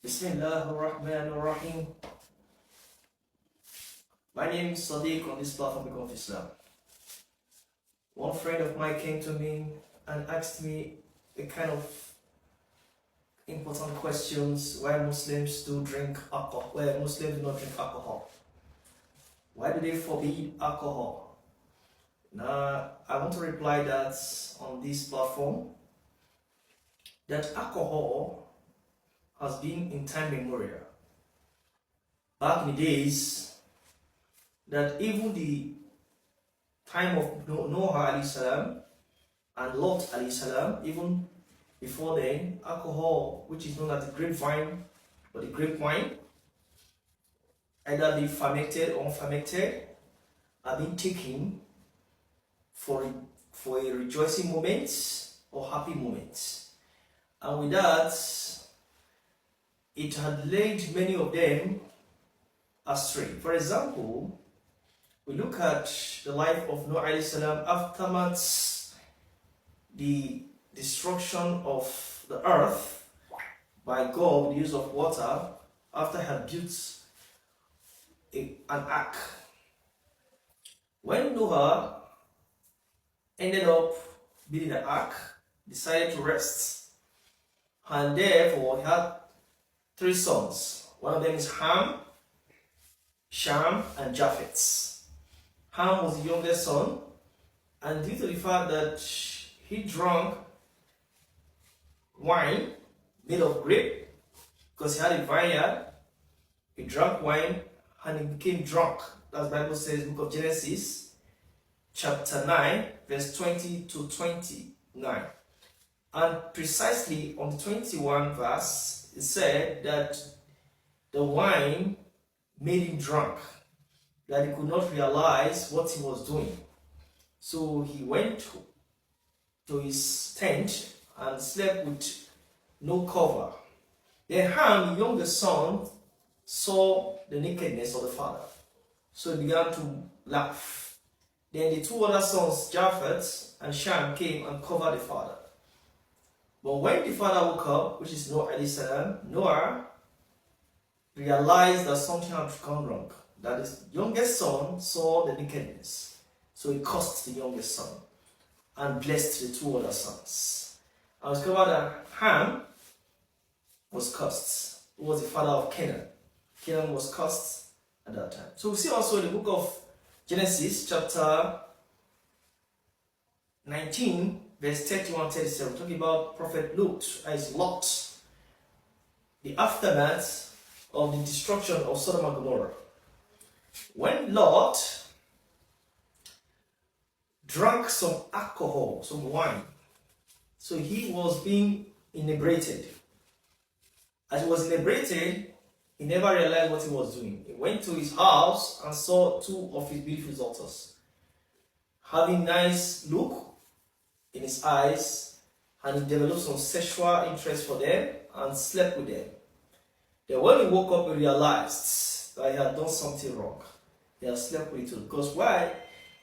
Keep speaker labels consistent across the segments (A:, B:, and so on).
A: Bismillahirrahmanirrahim. My name is Sadiq on this platform of Islam. One friend of mine came to me and asked me a kind of important questions why Muslims do drink alcohol, why Muslims do not drink alcohol. Why do they forbid alcohol? Now, I want to reply that on this platform that alcohol has been in time memorial. Back in the days, that even the time of Noah alayhi salam and Lot alayhi salam, even before then, alcohol, which is known as the grapevine or the grape wine, either the fermented or unfermented, are being taken for a rejoicing moment or happy moment. And with that, it had led many of them astray. For example, we look at the life of Noah alayhi salam aftermath the destruction of the earth by God with the use of water after he had built an ark. When Noah ended up building the ark, decided to rest, and therefore he had three sons. One of them is Ham, Shem, and Japheth. Ham was the youngest son, and due to the fact that he drank wine made of grape, because he had a vineyard, he drank wine and he became drunk. That's Bible says, book of Genesis, chapter 9, verse 20 to 29. And precisely on the 21 verse, it said that the wine made him drunk, that he could not realize what he was doing. So he went to his tent and slept with no cover. Then Ham, the youngest son, saw the nakedness of the father. So he began to laugh. Then the two other sons, Japheth and Shem, came and covered the father. But when the father woke up, which is Noah alayhi salam, Noah realized that something had gone wrong. That his youngest son saw the nakedness. So he cursed the youngest son and blessed the two other sons. And discovered that Ham was cursed, who was the father of Canaan. Canaan was cursed at that time. So we see also in the book of Genesis, chapter 19, verse 31-37, talking about Prophet Lot, the aftermath of the destruction of Sodom and Gomorrah. When Lot drank some alcohol, some wine, so he was being inebriated. As he was inebriated, he never realized what he was doing. He went to his house and saw two of his beautiful daughters having nice look in his eyes, and he developed some sexual interest for them and slept with them. Then when he woke up, he realized that he had done something wrong. He had slept with it. Because why?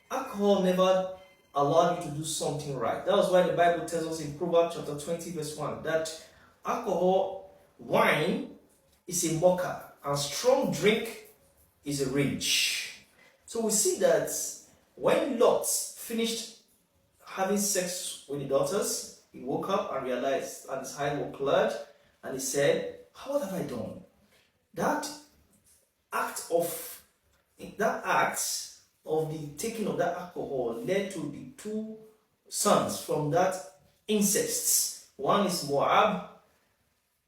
A: Alcohol never allowed you to do something right. That was why the Bible tells us in Proverbs chapter 20 verse 1 that alcohol, wine, is a mocker and strong drink is a rage. So we see that when Lot finished having sex with the daughters, he woke up and realized, and his eyes were cleared, and he said, what have I done? That act of the taking of that alcohol led to the two sons from that incest. One is Moab,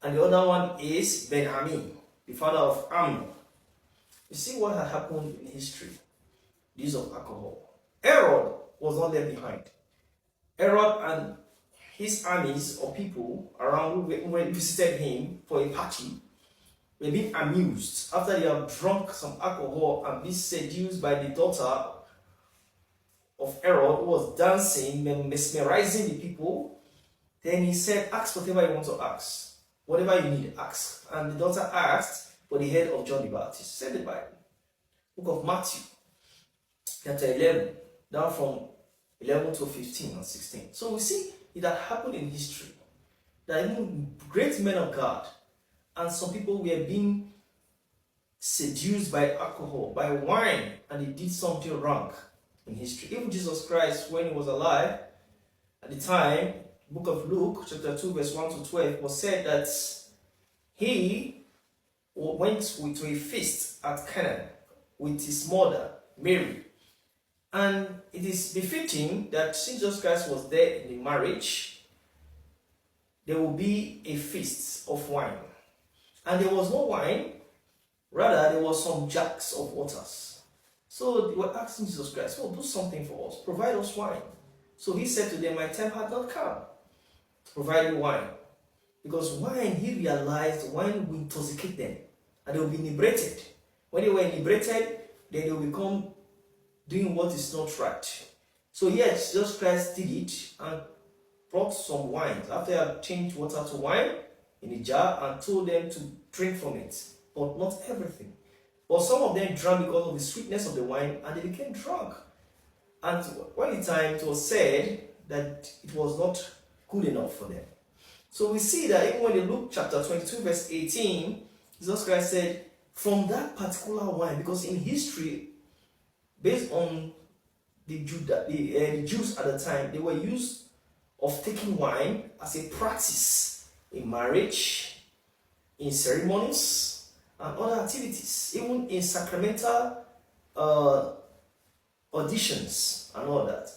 A: and the other one is Ben-Ami, the father of Ammon. You see what had happened in history, the use of alcohol. Herod was not left behind. Herod and his armies or people around who visited him for a party were being amused after they have drunk some alcohol and been seduced by the daughter of Herod, who was dancing, mesmerizing the people. Then he said, ask whatever you want to ask. Whatever you need, ask. And the daughter asked for the head of John the Baptist. Said the Bible. Book of Matthew, chapter 11, down from 11 to 15 and 16. So we see it had happened in history that even great men of God and some people were being seduced by alcohol, by wine, and they did something wrong in history. Even Jesus Christ, when he was alive, at the time, book of Luke, chapter 2, verse 1 to 12, was said that he went to a feast at Cana with his mother, Mary. And it is befitting that since Jesus Christ was there in the marriage, there will be a feast of wine. And there was no wine, rather there was some jugs of waters. So they were asking Jesus Christ, oh, do something for us, provide us wine. So he said to them, my time had not come to provide you wine. Because wine, he realized wine will intoxicate them and they will be inebriated. When they were inebriated, then they will become doing what is not right. So yes, Jesus Christ did it and brought some wine. After he had changed water to wine in a jar and told them to drink from it, but not everything. But some of them drank because of the sweetness of the wine and they became drunk. And one time it was said that it was not good enough for them. So we see that even when you look chapter 22 verse 18, Jesus Christ said, from that particular wine, because in history, based on the Jews at the time, they were used of taking wine as a practice in marriage, in ceremonies, and other activities, even in sacramental auditions and all that.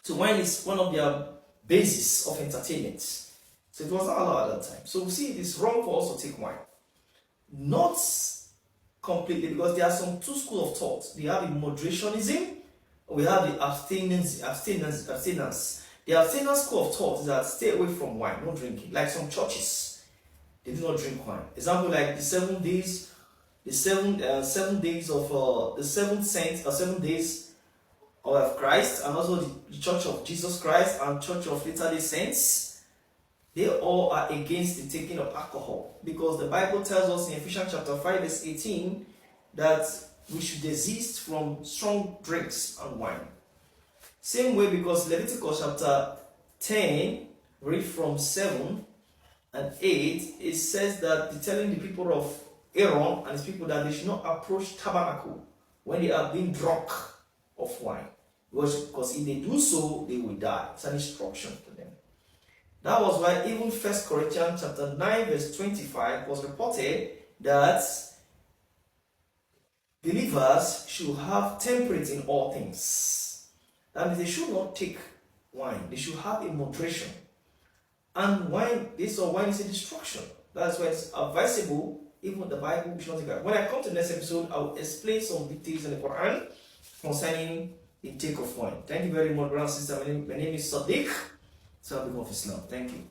A: So wine is one of their basis of entertainment. So it was not allowed at that time. So we see it is wrong for us to take wine. Not completely, because there are some two schools of thought. We have the moderationism, we have the abstinence. The abstinence school of thought is that stay away from wine, no drinking. Like some churches, they do not drink wine. Example, like the 7 days, the 7 days of the 7 days of Christ, and also the Church of Jesus Christ and Church of Latter-day Saints. They all are against the taking of alcohol, because the Bible tells us in Ephesians chapter 5 verse 18 that we should desist from strong drinks and wine. Same way, because Leviticus chapter 10, read from 7 and 8, it says that they're telling the people of Aaron and his people that they should not approach tabernacle when they are being drunk of wine, because if they do so, they will die. It's an instruction to them. That was why even 1 Corinthians chapter 9 verse 25 was reported that believers should have temperate in all things. That means they should not take wine. They should have a moderation. And wine, wine is a destruction. That's why it's advisable, even the Bible, we should not take that. When I come to the next episode, I will explain some details in the Quran concerning the take of wine. Thank you very much, brother and sister. My name is Sadiq. So I'll be of Islam. Thank you.